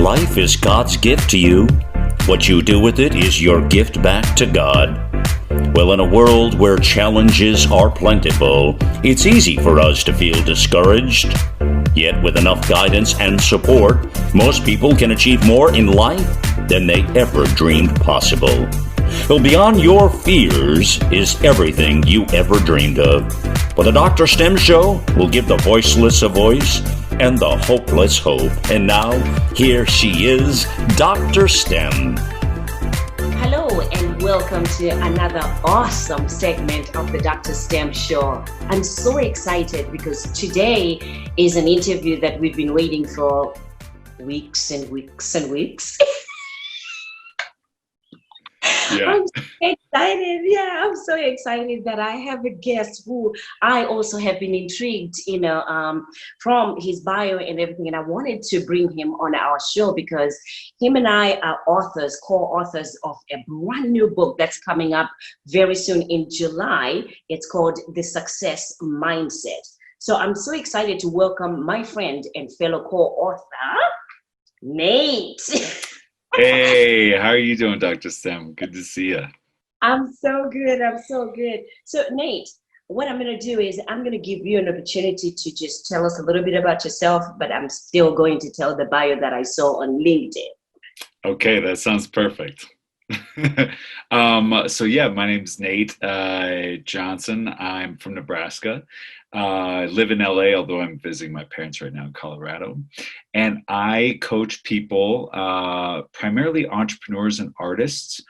life is God's gift to you. What you do with it is your gift back to God. Well, in a world where challenges are plentiful, it's easy for us to feel discouraged. Yet with enough guidance and support, most people can achieve more in life than they ever dreamed possible. Well, beyond your fears is everything you ever dreamed of. For the Dr. STEM Show will give the voiceless a voice and the hopeless hope. And now, here she is, Dr. STEM. Hello and welcome to another awesome segment of the Dr. STEM Show. I'm so excited because today is an interview that we've been waiting for weeks and weeks and weeks. Yeah. I'm so excited. Yeah, I'm so excited that I have a guest who I also have been intrigued, from his bio and everything. And I wanted to bring him on our show because him and I are co-authors of a brand new book that's coming up very soon in July. It's called The Success Mindset. So I'm so excited to welcome my friend and fellow co-author, Nate. Hey, how are you doing, Dr. STEM? Good to see you. I'm so good. So, Nate, what I'm going to do is I'm going to give you an opportunity to just tell us a little bit about yourself, but I'm still going to tell the bio that I saw on LinkedIn. Okay, that sounds perfect. My name's Nate Johnson. I'm from Nebraska. I live in LA, although I'm visiting my parents right now in Colorado. And I coach people, primarily entrepreneurs and artists,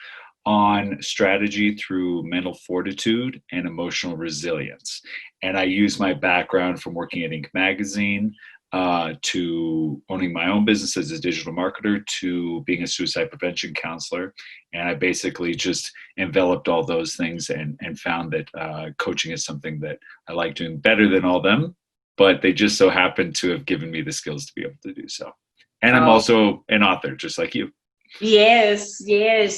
on strategy through mental fortitude and emotional resilience. And I use my background from working at Inc. magazine, to owning my own business as a digital marketer, to being a suicide prevention counselor. And I basically just enveloped all those things and found that coaching is something that I like doing better than all them, but they just so happen to have given me the skills to be able to do so. And I'm also an author, just like you. Yes.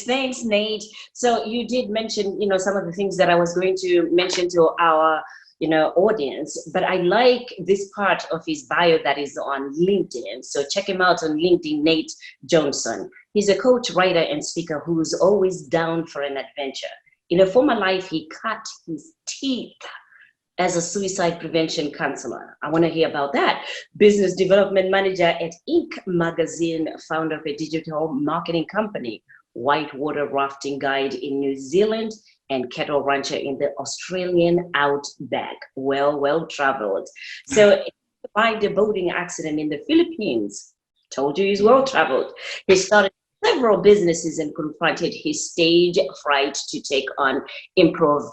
Thanks, Nate. So you did mention, some of the things that I was going to mention to our audience, but I like this part of his bio that is on LinkedIn. So check him out on LinkedIn, Nate Johnson. He's a coach, writer, and speaker who's always down for an adventure. In a former life, he cut his teeth as a suicide prevention counselor. I want to hear about that. Business development manager at Inc. magazine, founder of a digital marketing company, whitewater rafting guide in New Zealand, and cattle rancher in the Australian Outback. Well traveled. So by the boating accident in the Philippines, told you he's well traveled. He started several businesses and confronted his stage fright to take on improv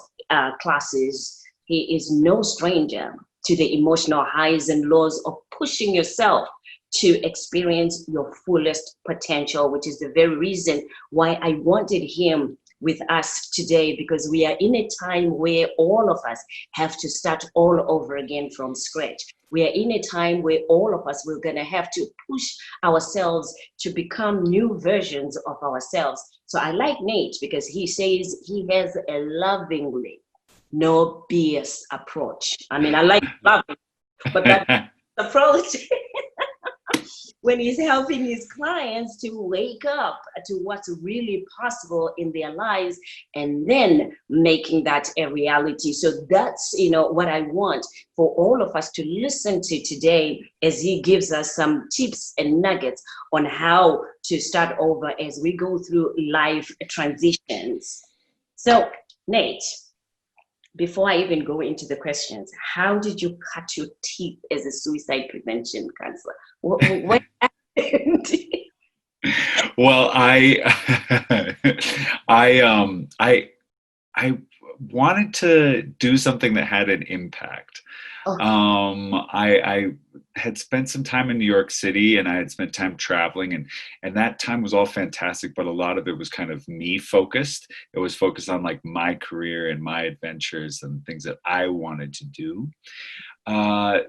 classes. He is no stranger to the emotional highs and lows of pushing yourself to experience your fullest potential, which is the very reason why I wanted him with us today, because we are in a time where all of us have to start all over again from scratch. We are in a time where all of us, we're going to have to push ourselves to become new versions of ourselves. So I like Nate because he says he has a lovingly no BS approach. I mean, I like loving, but that approach when he's helping his clients to wake up to what's really possible in their lives and then making that a reality. So that's, what I want for all of us to listen to today as he gives us some tips and nuggets on how to start over as we go through life transitions. So, Nate, before I even go into the questions, how did you cut your teeth as a suicide prevention counselor? What happened? Well, I wanted to do something that had an impact. Okay. I had spent some time in New York City and I had spent time traveling and that time was all fantastic, but a lot of it was kind of me focused. It was focused on like my career and my adventures and things that I wanted to do. I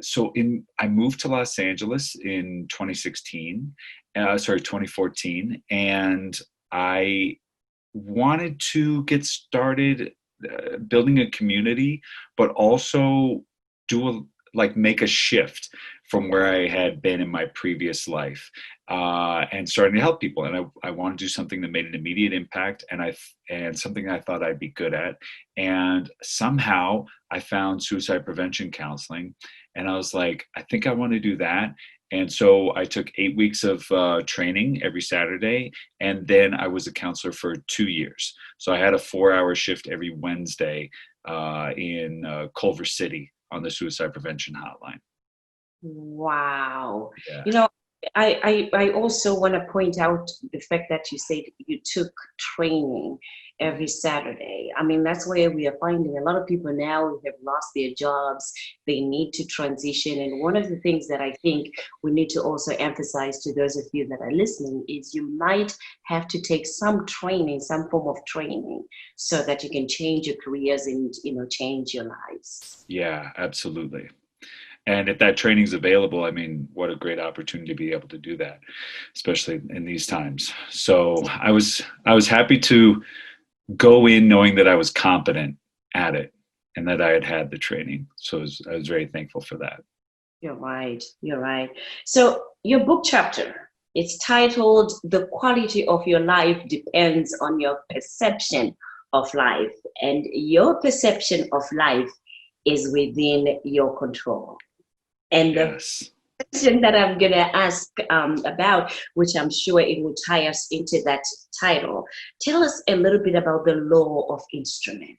moved to Los Angeles in 2014, and I wanted to get started building a community, but also make a shift from where I had been in my previous life. and starting to help people. And I want to do something that made an immediate impact, and something I thought I'd be good at. And somehow I found suicide prevention counseling, and I was like, I think I want to do that. And so I took 8 weeks of training every Saturday, and then I was a counselor for 2 years. So I had a 4-hour shift every Wednesday in Culver City on the suicide prevention hotline. Wow. Yeah. You know, I also want to point out the fact that you said you took training every Saturday. I mean, that's where we are finding a lot of people now who have lost their jobs. They need to transition. And one of the things that I think we need to also emphasize to those of you that are listening is you might have to take some training, some form of training, so that you can change your careers and, you know, change your lives. Yeah, absolutely. And if that training is available, I mean, what a great opportunity to be able to do that, especially in these times. So I was happy to go in knowing that I was competent at it and that I had had the training. So I was very thankful for that. You're right. You're right. So your book chapter, it's titled "The Quality of Your Life Depends on Your Perception of Life," and your perception of life is within your control. And the Yes. question that I'm going to ask about, which I'm sure it will tie us into that title, tell us a little bit about the law of instrument.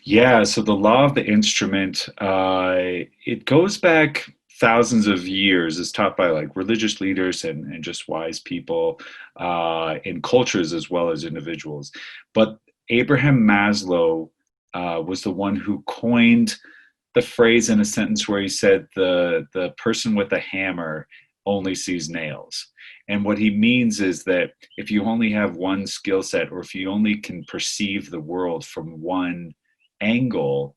Yeah, so the law of the instrument, it goes back thousands of years. It's taught by like religious leaders and just wise people in cultures as well as individuals. But Abraham Maslow was the one who coined the phrase in a sentence where he said the person with a hammer only sees nails. And what he means is that if you only have one skill set, or if you only can perceive the world from one angle,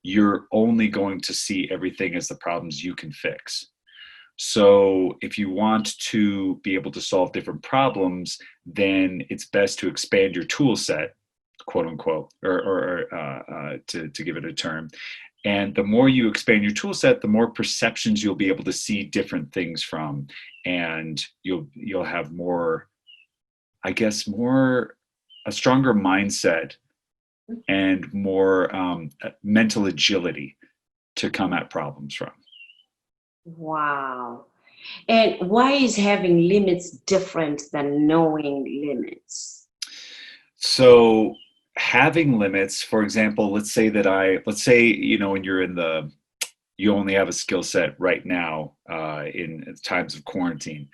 you're only going to see everything as the problems you can fix. So if you want to be able to solve different problems, then it's best to expand your tool set, quote unquote, or to give it a term. And the more you expand your tool set, the more perceptions you'll be able to see different things from, and you'll have more, I guess, a stronger mindset and more mental agility to come at problems from. Wow. And why is having limits different than knowing limits? So having limits, for example, let's say when you only have a skill set right now in times of quarantine.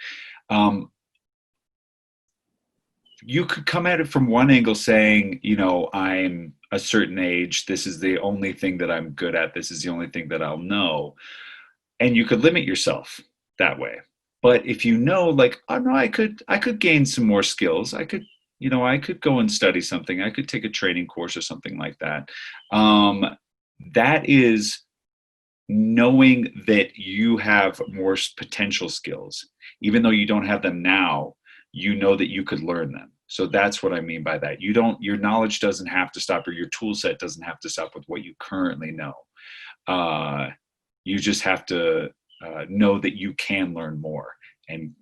You could come at it from one angle saying, I'm a certain age. This is the only thing that I'm good at. This is the only thing that I'll know. And you could limit yourself that way. But if you know, like, oh no, I could gain some more skills. I could go and study something. I could take a training course or something like that. That is knowing that you have more potential skills. Even though you don't have them now, you know that you could learn them. So that's what I mean by that. Your knowledge doesn't have to stop, or your tool set doesn't have to stop with what you currently know. You just have to know that you can learn more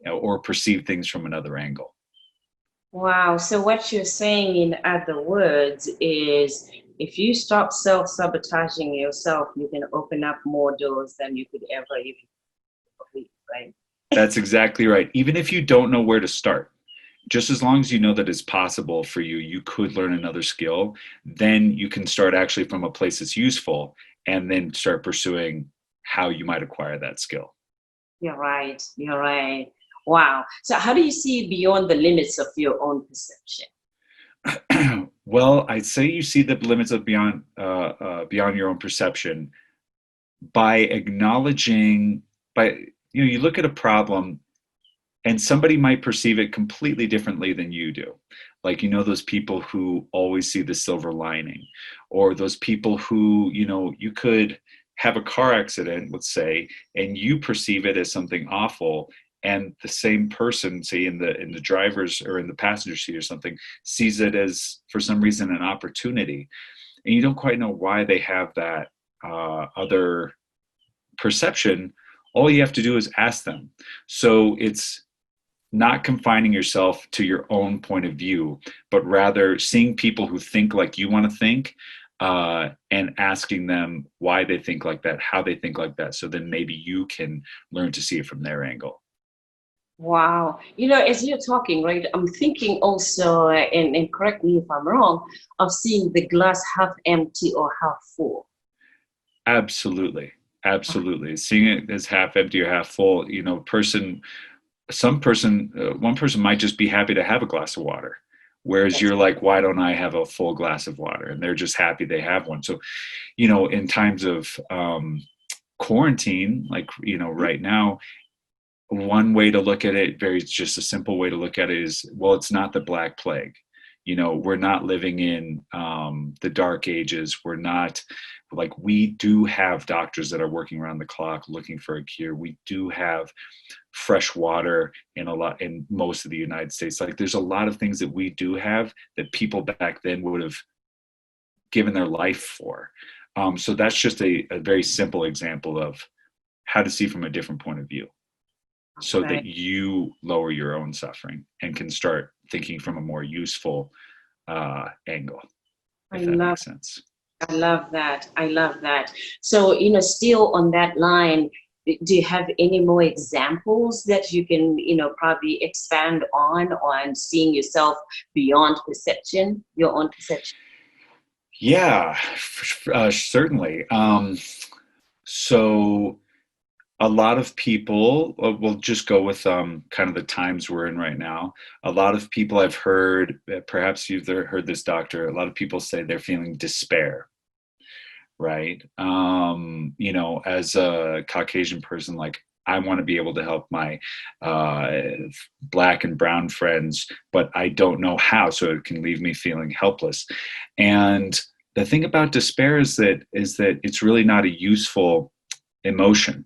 or perceive things from another angle. Wow. So what you're saying, in other words, is if you stop self-sabotaging yourself, you can open up more doors than you could ever even complete, right? That's exactly right. Even if you don't know where to start, just as long as you know that it's possible for you, you could learn another skill, then you can start actually from a place that's useful and then start pursuing how you might acquire that skill. You're right. You're right. Wow. So how do you see beyond the limits of your own perception? Well, I'd say you see the limits of beyond your own perception by acknowledging, you look at a problem and somebody might perceive it completely differently than you do. Like, those people who always see the silver lining, or those people who, you could have a car accident, let's say, and you perceive it as something awful, and the same person, say in the driver's or in the passenger seat or something, sees it as, for some reason, an opportunity, and you don't quite know why they have that other perception, all you have to do is ask them. So it's not confining yourself to your own point of view, but rather seeing people who think like you want to think, and asking them why they think like that, how they think like that. So then maybe you can learn to see it from their angle. Wow. As you're talking, right, I'm thinking also, and correct me if I'm wrong, of seeing the glass half empty or half full. Absolutely. Absolutely. Seeing it as half empty or half full, one person might just be happy to have a glass of water. Whereas Yes. you're like, why don't I have a full glass of water? And they're just happy they have one. So, in times of quarantine, like, right now, one way to look at it, just a simple way to look at it is, well, it's not the Black Plague. We're not living in the dark ages. We're not like, we do have doctors that are working around the clock looking for a cure. We do have fresh water in most of the United States. Like, there's a lot of things that we do have that people back then would have given their life for. So that's just a very simple example of how to see from a different point of view, so that Right. you lower your own suffering and can start thinking from a more useful angle, I if that love makes sense. I love that. I love that. So, still on that line, do you have any more examples that you can, probably expand on seeing yourself beyond perception, your own perception? Yeah, certainly. So a lot of people, we'll just go with kind of the times we're in right now. A lot of people I've heard, perhaps you've heard this, doctor, a lot of people say they're feeling despair, right? As a Caucasian person, like, I want to be able to help my Black and brown friends, but I don't know how, so it can leave me feeling helpless. And the thing about despair is that it's really not a useful emotion.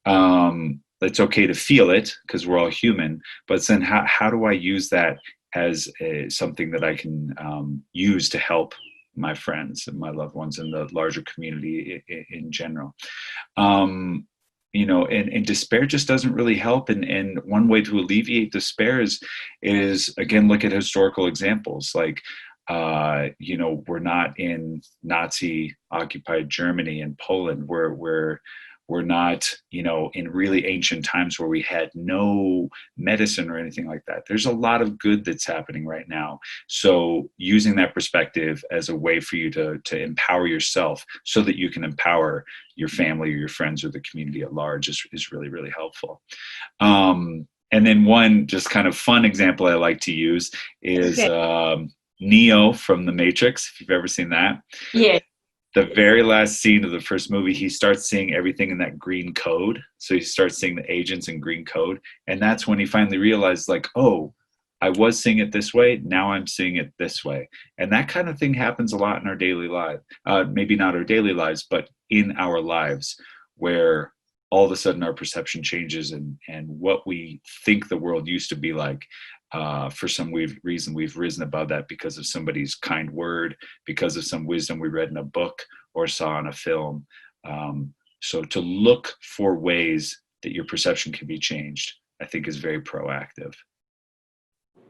It's okay to feel it because we're all human, but then how do I use that as something that I can use to help my friends and my loved ones and the larger community in general? And despair just doesn't really help. And one way to alleviate despair is again, look at historical examples. Like, we're not in Nazi occupied Germany and Poland. We're not, in really ancient times where we had no medicine or anything like that. There's a lot of good that's happening right now. So using that perspective as a way for you to empower yourself so that you can empower your family or your friends or the community at large is really, really helpful. And then one just kind of fun example I like to use is Neo from The Matrix, if you've ever seen that. Yeah. The very last scene of the first movie, he starts seeing everything in that green code. So he starts seeing the agents in green code. And that's when he finally realized, like, oh, I was seeing it this way. Now I'm seeing it this way. And that kind of thing happens a lot in our daily life. Maybe not our daily lives, but in our lives, where all of a sudden our perception changes, and what we think the world used to be like, for some reason we've risen above that because of somebody's kind word, because of some wisdom we read in a book or saw in a film. So to look for ways that your perception can be changed, I think, is very proactive.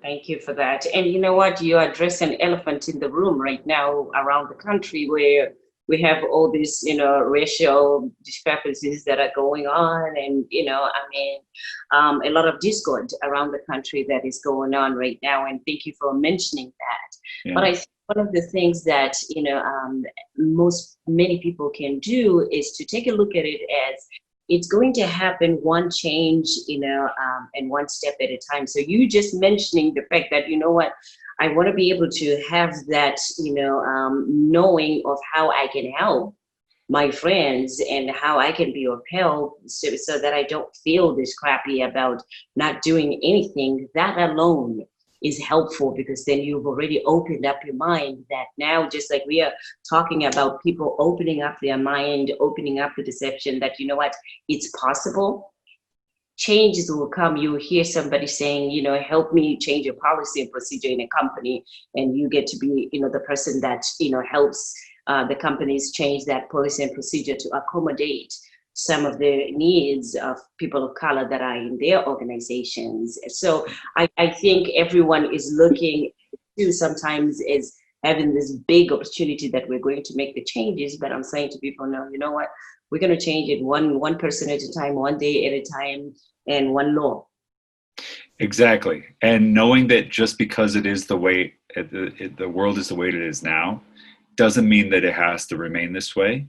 Thank you for that. And you know what? You address an elephant in the room right now around the country, where we have all these, racial discrepancies that are going on. And, a lot of discord around the country that is going on right now. And thank you for mentioning that. Yeah. But I think one of the things that, many people can do is to take a look at it as it's going to happen one change, and one step at a time. So you just mentioning the fact that, I want to be able to have that, knowing of how I can help my friends and how I can be of help, so that I don't feel this crappy about not doing anything. That alone is helpful, because then you've already opened up your mind, that now, just like we are talking about people opening up their mind, opening up the deception that, it's possible. Changes will come. You hear somebody saying, help me change your policy and procedure in a company, and you get to be, the person that, helps the companies change that policy and procedure to accommodate some of the needs of people of color that are in their organizations. So I think everyone is looking to sometimes is having this big opportunity that we're going to make the changes, but I'm saying to people, no, you know what? We're going to change it one person at a time, one day at a time, and one law. Exactly. And knowing that just because it is the way the world is the way it is now, doesn't mean that it has to remain this way.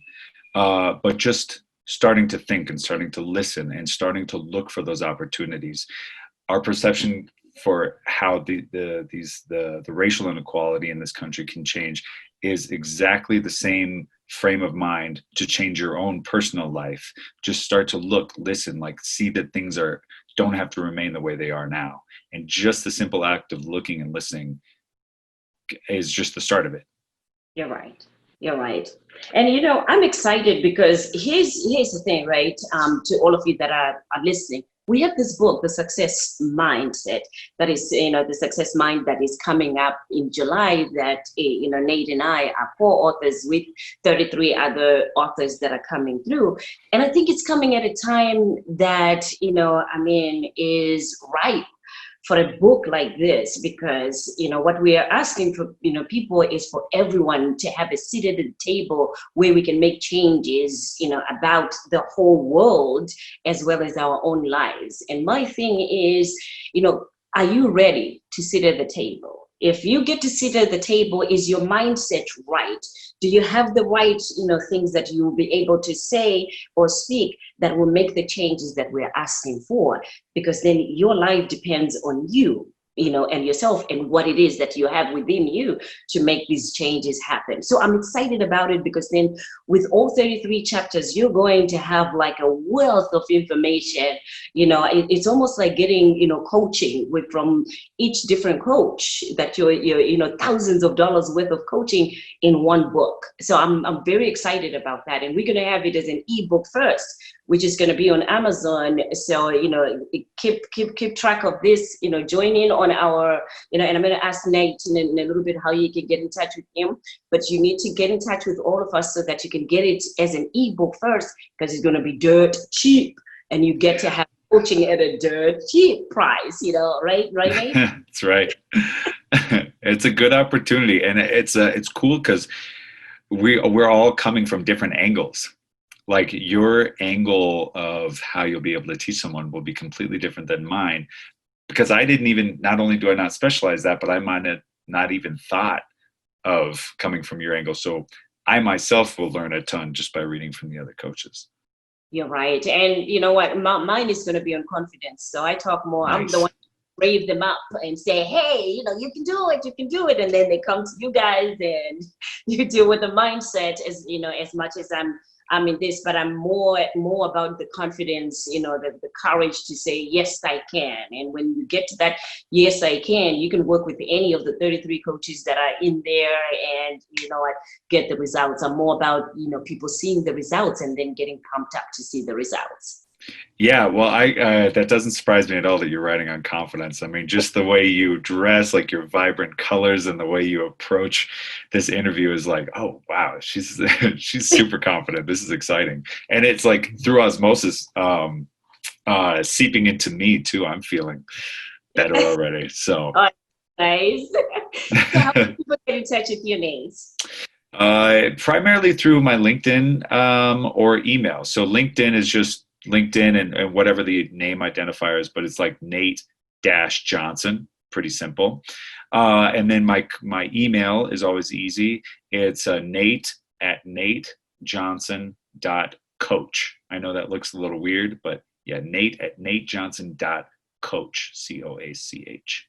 But just starting to think and starting to listen and starting to look for those opportunities. Our perception for how the racial inequality in this country can change is exactly the same frame of mind to change your own personal life. Just start to look, listen, like see that things don't have to remain the way they are now. And just the simple act of looking and listening is just the start of it. You're right. You're right. And I'm excited because here's the thing, right? To all of you that are listening, we have this book, The Success Mindset, that is, the Success Mind that is coming up in July that, Nate and I are co-authors with 33 other authors that are coming through. And I think it's coming at a time that, is ripe for a book like this, because what we are asking for people is for everyone to have a seat at the table where we can make changes about the whole world as well as our own lives. And my thing is, are you ready to sit at the table? If you get to sit at the table, is your mindset right? Do you have the right things that you will be able to say or speak that will make the changes that we're asking for? Because then your life depends on you, and yourself and what it is that you have within you to make these changes happen. So I'm excited about it because then with all 33 chapters, you're going to have like a wealth of information. It's almost like getting, coaching from each different coach that you're thousands of dollars worth of coaching in one book. So I'm very excited about that. And we're going to have it as an ebook first, which is going to be on Amazon. So, keep track of this, join in on our, and I'm going to ask Nate in a little bit how you can get in touch with him, but you need to get in touch with all of us so that you can get it as an ebook first, because it's going to be dirt cheap and you get to have coaching at a dirt cheap price, right, Nate? That's right. It's a good opportunity. And it's cool because we're all coming from different angles. Like your angle of how you'll be able to teach someone will be completely different than mine, because I didn't even, not only do I not specialize that, but I might have not even thought of coming from your angle. So I myself will learn a ton just by reading from the other coaches. You're right. And you know what, mine is going to be on confidence. So I talk more. Nice. I'm the one to brave them up and say, hey, you can do it. And then they come to you guys and you deal with the mindset as much as I'm in this, but I'm more about the confidence, the courage to say, yes, I can. And when you get to that, yes, I can, you can work with any of the 33 coaches that are in there and, get the results. I'm more about, people seeing the results and then getting pumped up to see the results. Yeah, well, that doesn't surprise me at all that you're writing on confidence. I mean, just the way you dress, like your vibrant colors and the way you approach this interview is like, oh, wow, she's super confident. This is exciting. And it's like through osmosis, seeping into me too. I'm feeling better already. So Oh, nice. So how do people get in touch with you, Nate? Primarily through my LinkedIn or email. So LinkedIn is just LinkedIn and whatever the name identifier is, but it's like Nate-Johnson, pretty simple. And then my email is always easy. It's nate@natejohnson.coach. I know that looks a little weird, but yeah, nate@natejohnson.coach, COACH.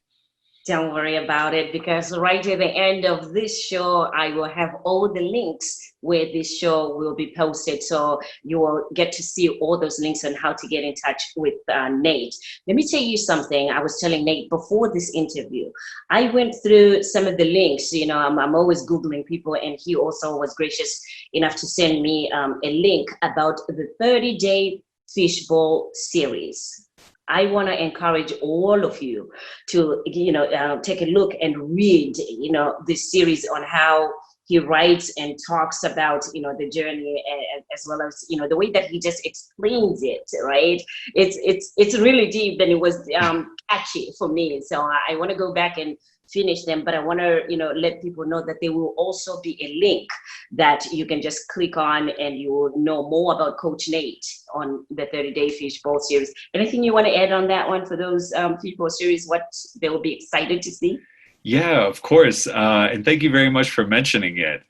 Don't worry about it, because right at the end of this show, I will have all the links where this show will be posted. So you will get to see all those links on how to get in touch with Nate. Let me tell you something. I was telling Nate before this interview, I went through some of the links. I'm always Googling people, and he also was gracious enough to send me a link about the 30-day fishbowl series. I want to encourage all of you to, take a look and read, this series on how he writes and talks about, the journey, as well as, the way that he just explains it, right? It's really deep, and it was catchy for me. So I want to go back and finish them, but I want to, let people know that there will also be a link that you can just click on, and you will know more about Coach Nate on the 30-day Fishbowl series. Anything you want to add on that one for those Fishbowl series, what they will be excited to see? Yeah, of course. And thank you very much for mentioning it.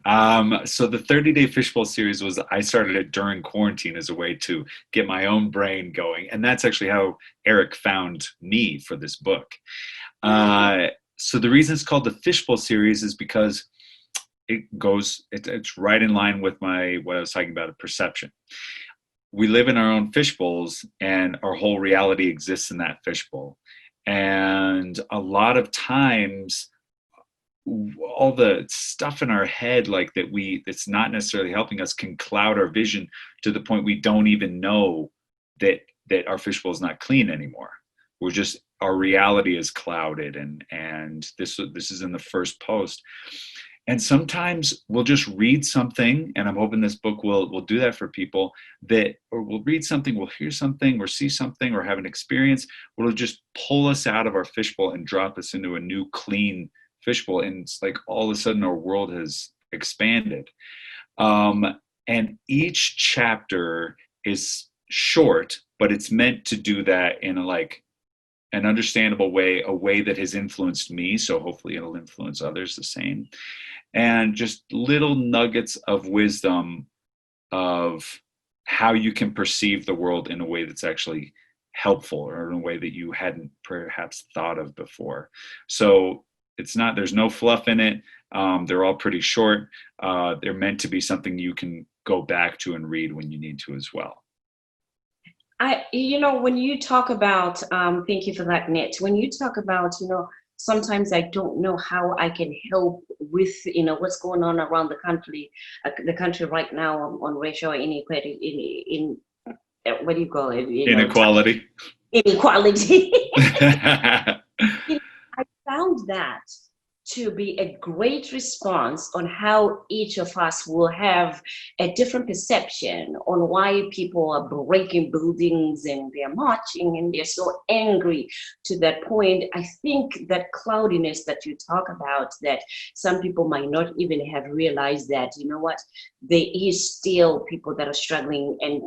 So the 30-day Fishbowl series I started it during quarantine as a way to get my own brain going. And that's actually how Eric found me for this book. So the reason it's called the Fishbowl series is because it's right in line with what I was talking about, perception. We live in our own fishbowls, and our whole reality exists in that fishbowl. And a lot of times, all the stuff in our head that's not necessarily helping us can cloud our vision to the point we don't even know that our fishbowl is not clean anymore. Our reality is clouded, and this is in the first post. And sometimes we'll just read something, and I'm hoping this book will do that for people, or we'll read something, we'll hear something, or see something, or have an experience where it'll just pull us out of our fishbowl and drop us into a new clean fishbowl. And it's like all of a sudden our world has expanded. And each chapter is short, but it's meant to do that in an understandable way, a way that has influenced me. So hopefully it'll influence others the same. And just little nuggets of wisdom of how you can perceive the world in a way that's actually helpful, or in a way that you hadn't perhaps thought of before. So there's no fluff in it. They're all pretty short. They're meant to be something you can go back to and read when you need to as well. When you talk about, thank you for that, Nate. When you talk about, sometimes I don't know how I can help with, what's going on around the country right now on racial inequality, in what do you call it? Inequality. Inequality. I found that to be a great response on how each of us will have a different perception on why people are breaking buildings and they're marching and they're so angry to that point. I think that cloudiness that you talk about, that some people might not even have realized that, there is still people that are struggling, and,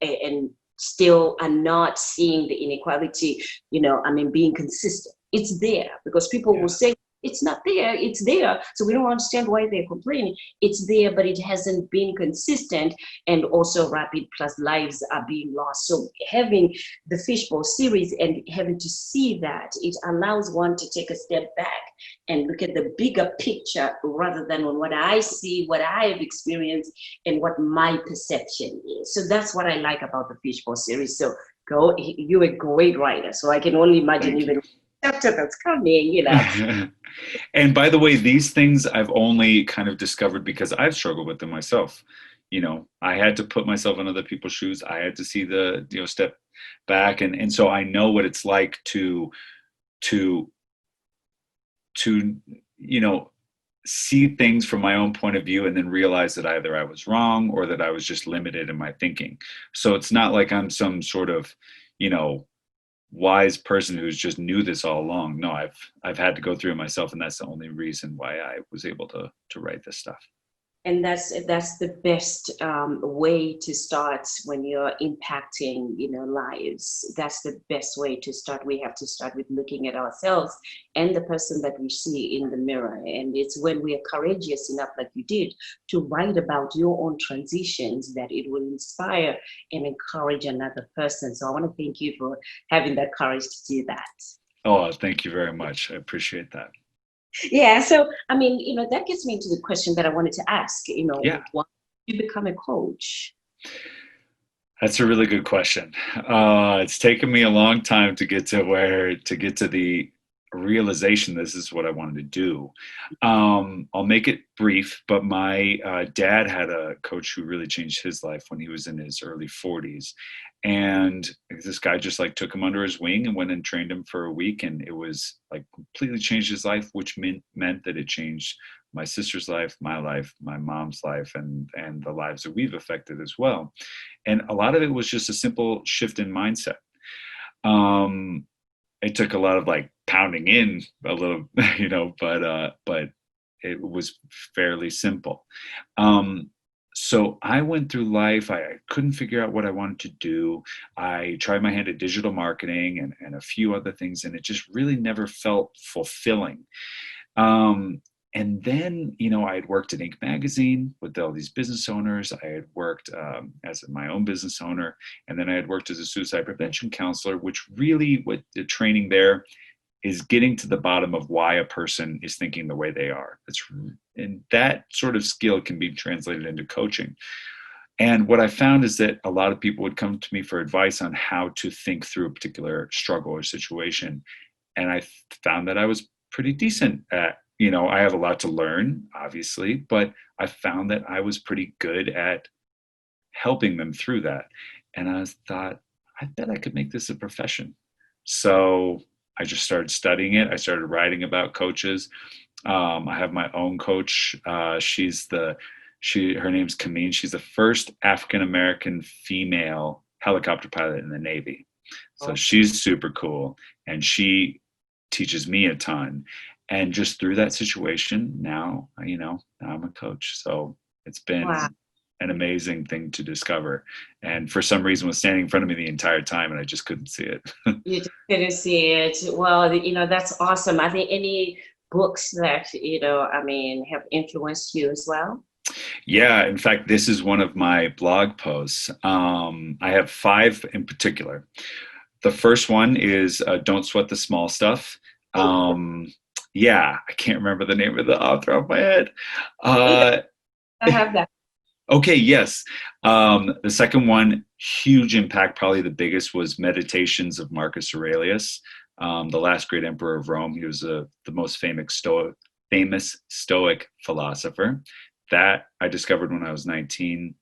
and still are not seeing the inequality, being consistent. It's there, because people will say, it's not there, it's there. So we don't understand why they're complaining. It's there, but it hasn't been consistent. And also rapid plus lives are being lost. So having the Fishbowl series and having to see that, it allows one to take a step back and look at the bigger picture, rather than on what I see, what I have experienced, and what my perception is. So that's what I like about the Fishbowl series. So you're a great writer. So I can only imagine even chapter that's coming, And by the way, these things I've only kind of discovered because I've struggled with them myself. I had to put myself in other people's shoes. I had to see the, step back. And so I know what it's like to see things from my own point of view, and then realize that either I was wrong or that I was just limited in my thinking. So it's not like I'm some sort of, wise person who's just knew this all along. No, I've had to go through it myself, and that's the only reason why I was able to write this stuff. And that's the best way to start when you're impacting, lives. That's the best way to start. We have to start with looking at ourselves and the person that we see in the mirror. And it's when we are courageous enough, like you did, to write about your own transitions, that it will inspire and encourage another person. So I want to thank you for having that courage to do that. Oh, thank you very much. I appreciate that. Yeah, so that gets me into the question that I wanted to ask. Why did you become a coach? That's a really good question. It's taken me a long time to get to the realization this is what I wanted to do. I'll make it brief, but my dad had a coach who really changed his life when he was in his early 40s. And this guy just took him under his wing and went and trained him for a week. And it was completely changed his life, which meant that it changed my sister's life, my mom's life, and the lives that we've affected as well. And a lot of it was just a simple shift in mindset. It took a lot of like pounding in a little, but it was fairly simple. So I went through life. I couldn't figure out what I wanted to do. I tried my hand at digital marketing and a few other things, and it just really never felt fulfilling. And then, I had worked at Inc. magazine with all these business owners. I had worked as my own business owner, and then I had worked as a suicide prevention counselor, which really, what the training there is getting to the bottom of why a person is thinking the way they are. And that sort of skill can be translated into coaching. And what I found is that a lot of people would come to me for advice on how to think through a particular struggle or situation. And I found that I was pretty decent at, I have a lot to learn, obviously, but I found that I was pretty good at helping them through that. And I thought, I bet I could make this a profession. So I just started studying it. I started writing about coaches. I have my own coach. Her name's Kameen. She's the first African-American female helicopter pilot in the Navy. So she's super cool. And she teaches me a ton. And just through that situation, now I'm a coach. So it's been an amazing thing to discover. And for some reason was standing in front of me the entire time and I just couldn't see it. You just couldn't see it. Well, that's awesome. Are there any books that, have influenced you as well? Yeah. In fact, this is one of my blog posts. I have 5 in particular. The first one is Don't Sweat the Small Stuff. Yeah, I can't remember the name of the author off my head. I have that. Okay, yes. The second one, huge impact, probably the biggest, was Meditations of Marcus Aurelius, the last great emperor of Rome. He was the most famous Stoic philosopher. That I discovered when I was 19.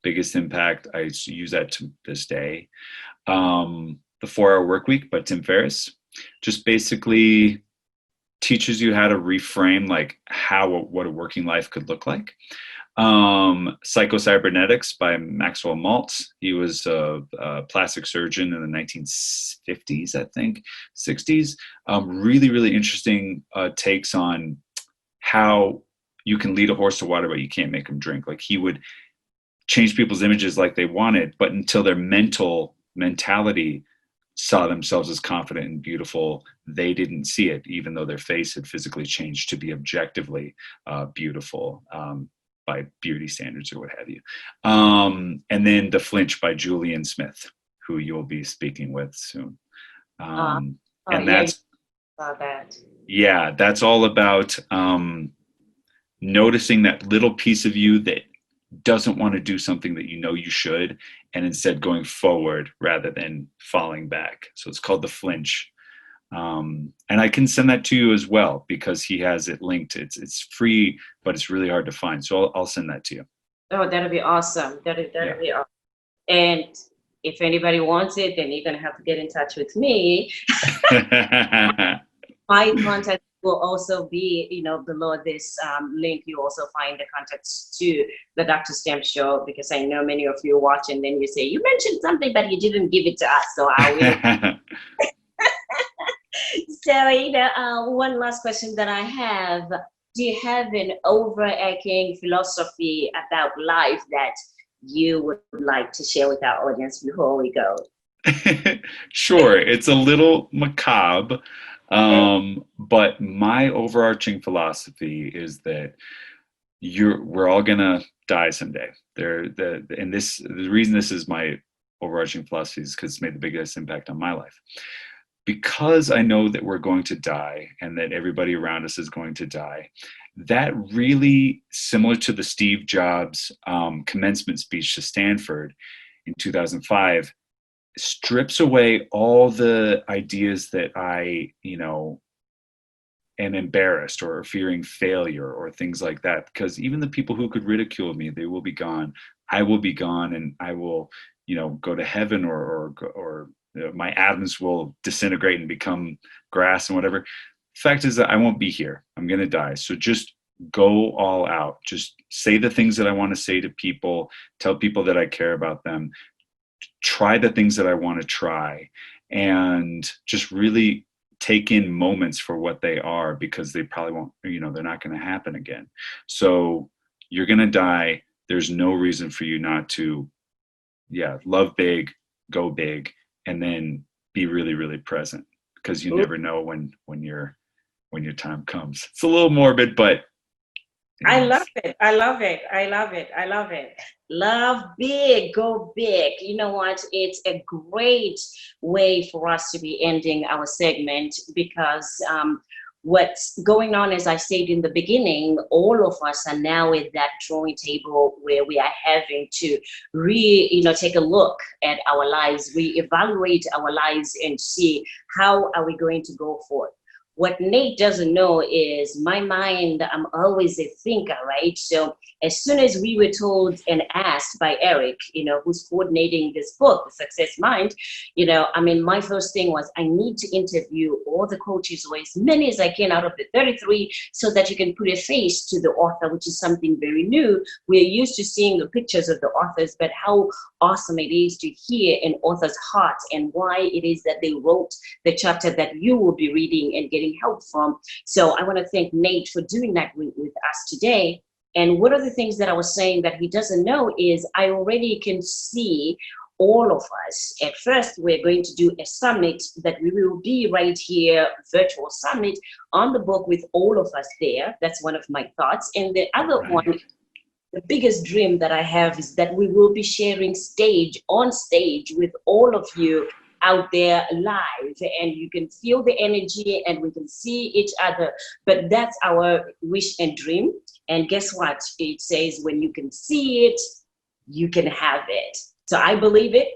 Biggest impact. I use that to this day. The 4-Hour Workweek by Tim Ferriss. Just basically teaches you how to reframe like what a working life could look like. Psycho-Cybernetics by Maxwell Maltz. He was a plastic surgeon in the 1950s, I think, 60s. Really, really interesting takes on how you can lead a horse to water, but you can't make him drink. Like, he would change people's images like they wanted, but until their mentality saw themselves as confident and beautiful, they didn't see it, even though their face had physically changed to be objectively beautiful by beauty standards or what have you. And then The Flinch by Julian Smith, who you'll be speaking with soon. And that's, that's all about noticing that little piece of you that doesn't want to do something that you should, and instead going forward rather than falling back. So it's called The Flinch. And I can send that to you as well, because he has it linked. It's free, but it's really hard to find. So I'll send that to you. Oh, that'll be awesome. That'll be awesome. And if anybody wants it, then you're going to have to get in touch with me. My contact will also be, below this link. You also find the contacts to the Dr. Stamp Show, because I know many of you watch and then you say, you mentioned something, but you didn't give it to us. So I will. So, one last question that I have. Do you have an overarching philosophy about life that you would like to share with our audience before we go? Sure. It's a little macabre. But my overarching philosophy is that we're all gonna die someday. The reason this is my overarching philosophy is because it's made the biggest impact on my life. Because I know that we're going to die and that everybody around us is going to die, that really, similar to the Steve Jobs commencement speech to Stanford in 2005, strips away all the ideas that I, am embarrassed or fearing failure or things like that. Because even the people who could ridicule me, they will be gone. I will be gone, and I will, go to heaven, or my atoms will disintegrate and become grass and whatever. Fact is that I won't be here. I'm going to die. So just go all out. Just say the things that I want to say to people, tell people that I care about them, try the things that I want to try, and just really take in moments for what they are, because they probably won't, they're not going to happen again. So you're going to die. There's no reason for you not to, love big, go big, and then be really, really present, because you never know when your time comes. It's a little morbid, but I love it. I love it. I love it. I love it. Love big, go big. You know what? It's a great way for us to be ending our segment, because what's going on, as I said in the beginning, all of us are now at that drawing table where we are having to take a look at our lives, reevaluate our lives, and see how are we going to go forward. What Nate doesn't know is my mind, I'm always a thinker, right? So as soon as we were told and asked by Eric, who's coordinating this book, The Success Mind, my first thing was I need to interview all the coaches, or as many as I can out of the 33, so that you can put a face to the author, which is something very new. We're used to seeing the pictures of the authors, but how awesome it is to hear an author's heart and why it is that they wrote the chapter that you will be reading and getting help from. So I want to thank Nate for doing that with us today. And one of the things that I was saying that he doesn't know is I already can see all of us. At first, we're going to do a summit that we will be right here, virtual summit on the book with all of us there. That's one of my thoughts. And the other one, the biggest dream that I have, is that we will be sharing on stage with all of you out there live, and you can feel the energy and we can see each other. But that's our wish and dream. And guess what? It says when you can see it, you can have it. So I believe it,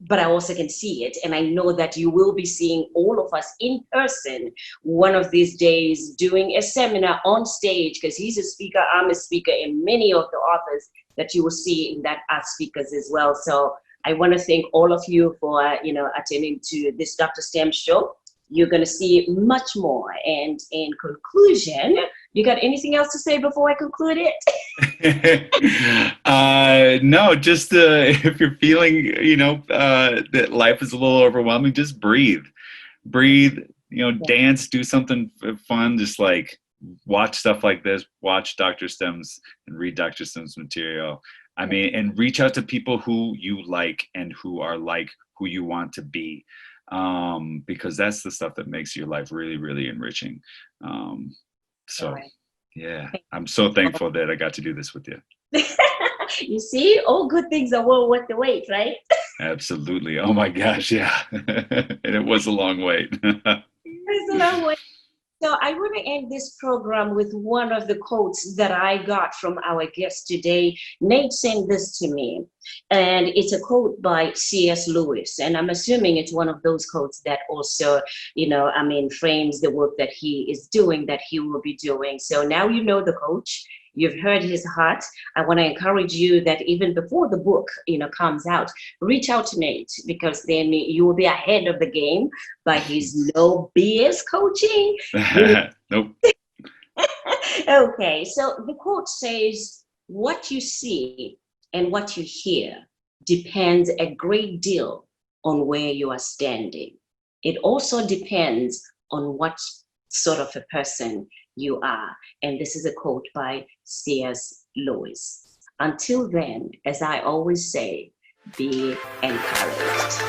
but I also can see it. And I know that you will be seeing all of us in person one of these days, doing a seminar on stage, because he's a speaker, I'm a speaker, and many of the authors that you will see in that are speakers as well. So I want to thank all of you for, attending to this Dr. Stem show. You're going to see much more. And in conclusion, you got anything else to say before I conclude it? No, just if you're feeling, that life is a little overwhelming, just breathe, dance, do something fun. Just like watch stuff like this, watch Dr. Stem's and read Dr. Stem's material. And reach out to people who you like and who are like who you want to be, because that's the stuff that makes your life really, really enriching. I'm so thankful that I got to do this with you. You see, all good things are well worth the wait, right? Absolutely. Oh my gosh, yeah. And it was a long wait. It was a long wait. So I want to end this program with one of the quotes that I got from our guest today. Nate sent this to me, and it's a quote by C.S. Lewis. And I'm assuming it's one of those quotes that also, frames the work that he is doing, that he will be doing. So now you know the coach. You've heard his heart. I want to encourage you that even before the book, comes out, reach out to Nate, because then you will be ahead of the game by his no BS coaching. Nope. Okay, so the quote says, "What you see and what you hear depends a great deal on where you are standing. It also depends on what sort of a person you are." And this is a quote by C.S. Lewis. Until then, as I always say, be encouraged.